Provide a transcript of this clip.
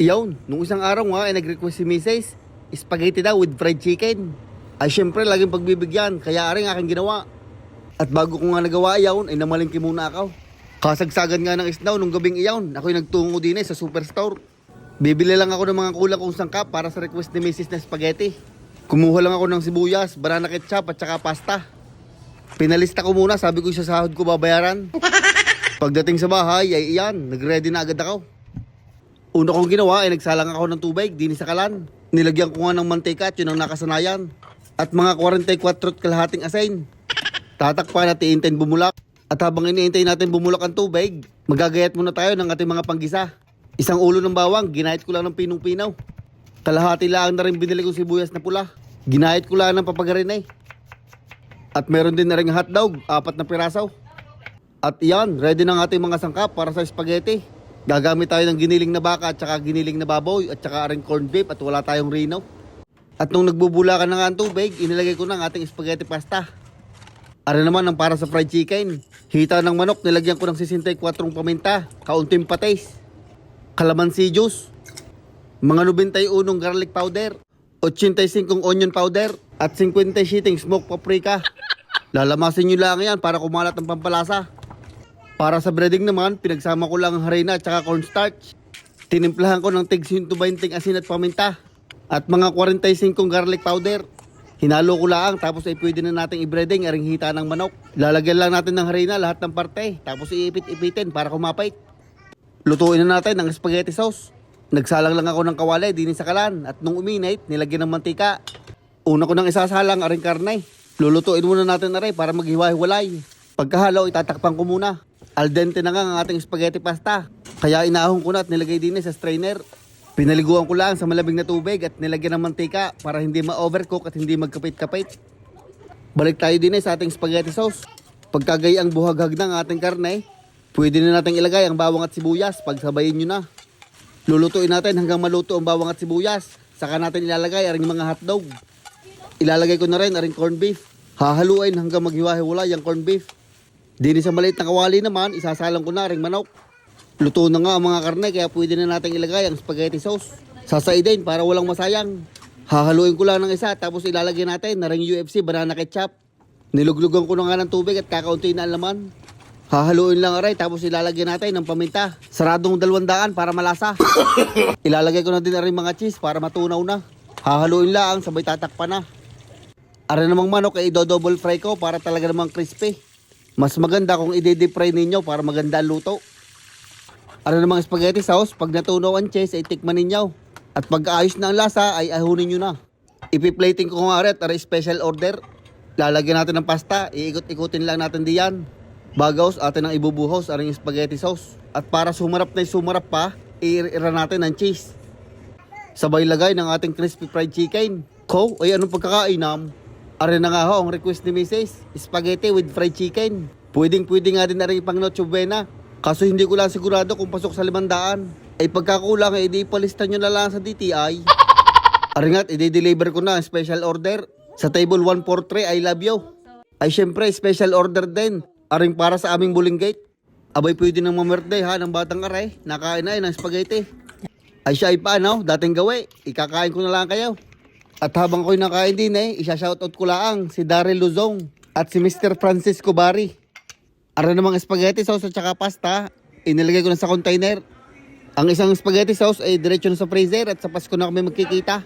Iyon, nung isang araw nga ay nag-request si Mrs. Spaghetti daw with fried chicken. Ay syempre laging pagbibigyan, kaya aring aking ginawa. At bago ko nga nagawa iyon, ay namalingki muna ako. Kasagsagan nga ng isdaw nung gabing iyon, ako'y nagtungo din sa superstore. Bibili lang ako ng mga kulang kong sangkap para sa request ni Mrs. na spaghetti. Kumuha lang ako ng sibuyas, banana ketchup at saka pasta. Pinalista ko muna, sabi ko sa sahod ko babayaran. Pagdating sa bahay ay iyan, nagready na agad ako. Una kong ginawa ay nagsalang ako ng tubig, din sa kalan. Nilagyan ko nga ng mantika at yun ang nakasanayan. At mga 44 at kalahating asin. Tatakpan at iintayin bumulak. At habang iniintay natin bumulak ang tubig, magagayat muna tayo ng ating mga panggisa. Isang ulo ng bawang, ginahit ko lang ng pinong-pinaw. Kalahati lang na rin binili kong sibuyas na pula. Ginahit ko lang ng papagarinay. At meron din na rin hotdog, 4 na pirasaw. At iyan, ready na ang ating mga sangkap para sa spaghetti. Gagamit tayo ng giniling na baka at saka giniling na baboy at saka ring corned beef at wala tayong rino. At nung nagbubulakan na nga ang tubig, inilagay ko na ang ating spaghetti pasta. Ari naman ang para sa fried chicken. Hita ng manok, nilagyan ko ng 64 paminta, kaunting patis, kalamansi juice, mga 91 garlic powder, 85 onion powder, at 50 sheeting smoked paprika. Lalamasin nyo lang yan para kumalat ang pampalasa. Para sa breading naman, pinagsama ko lang ang harina at saka cornstarch. Tinimplahan ko ng tig 120 asin at paminta, at mga 45 garlic powder. Hinalo ko lang, tapos ay pwede na nating i-breading aring hita ng manok. Lalagyan lang natin ng harina lahat ng parte, tapos iipit-ipitin para kumapait. Lutuin na natin ang spaghetti sauce. Nagsalang lang ako ng kawali din sa kalan, at nung uminit, nilagyan ng mantika. Una ko nang isasalang aring karne. Lulutuin muna natin na rin para maghiwa-hiwalay. Pagkahalo, itatakpan ko muna. Al dente na nga ang ating spaghetti pasta. Kaya inahon ko na at nilagay din sa strainer. Pinaliguan ko lang sa malamig na tubig at nilagyan ng mantika para hindi ma-overcook at hindi magkapit-kapit. Balik tayo din sa ating spaghetti sauce. Pagkagay ang buhaghag ng ating karne, pwede na natin ilagay ang bawang at sibuyas. Pagsabayin nyo na. Lulutuin natin hanggang maluto ang bawang at sibuyas. Saka natin ilalagay ang mga hotdog. Ilalagay ko na rin ang corned beef. Hahaluin hanggang maghiwa-hiwalay ang corned beef. Dini sa maliit na kawali naman, isasalang ko na ring manok. Luto na nga ang mga karne kaya pwede na natin ilagay ang spaghetti sauce. Sasaidin para walang masayang. Hahaluin ko lang ng isa tapos ilalagay natin na ring UFC banana ketchup. Niluglugan ko na nga ng tubig at kakaunti na ang laman. Hahaluin lang aray tapos ilalagay natin ng paminta. Saradong 200 para malasa. Ilalagay ko na din rin mga cheese para matunaw na. Hahaluin lang sabay tatakpan na. Aray namang manok ay i-double fry ko para talaga namang crispy. Mas maganda kung i-deep fry ninyo para maganda ang luto. Ano namang spaghetti sauce, pag natunaw ang cheese ay tikman ninyo. At pag ayos na ang lasa ay ahunin nyo na. Ipi-plating ko nga rin at special order. Lalagyan natin ng pasta, iikot-ikutin lang natin diyan. Bagaws atin ang ibubuhos aring spaghetti sauce. At para sumarap na sumarap pa, iira natin ng cheese. Sabay lagay ng ating crispy fried chicken. Ko, ay anong pagkakainam? Are na nga ho ang request ni Mrs. Spaghetti with fried chicken. Pwedeng-pwede nga din na rin pang Noche Buena. Kaso hindi ko lang sigurado kung pasok sa 500. Ay pagkakulang ay di-palista nyo na lang sa DTI. Aringat, i-deliver ko na ang special order. Sa table 143, I love you. Ay syempre, special order din. Aring para sa aming bulinggate. Abay pwede nang mamerde ha ng batang aray. Nakain na ng spaghetti. Ay siya ay paano, dating gawi. Ikakain ko na lang kayo. At habang ko'y nakain din isa-shoutout ko lang si Daryl Luzong at si Mr. Francisco Bari. Ara namang spaghetti sauce at saka pasta, inilagay ko na sa container. Ang isang spaghetti sauce ay diretso na sa freezer at sa Pasko na kami magkikita.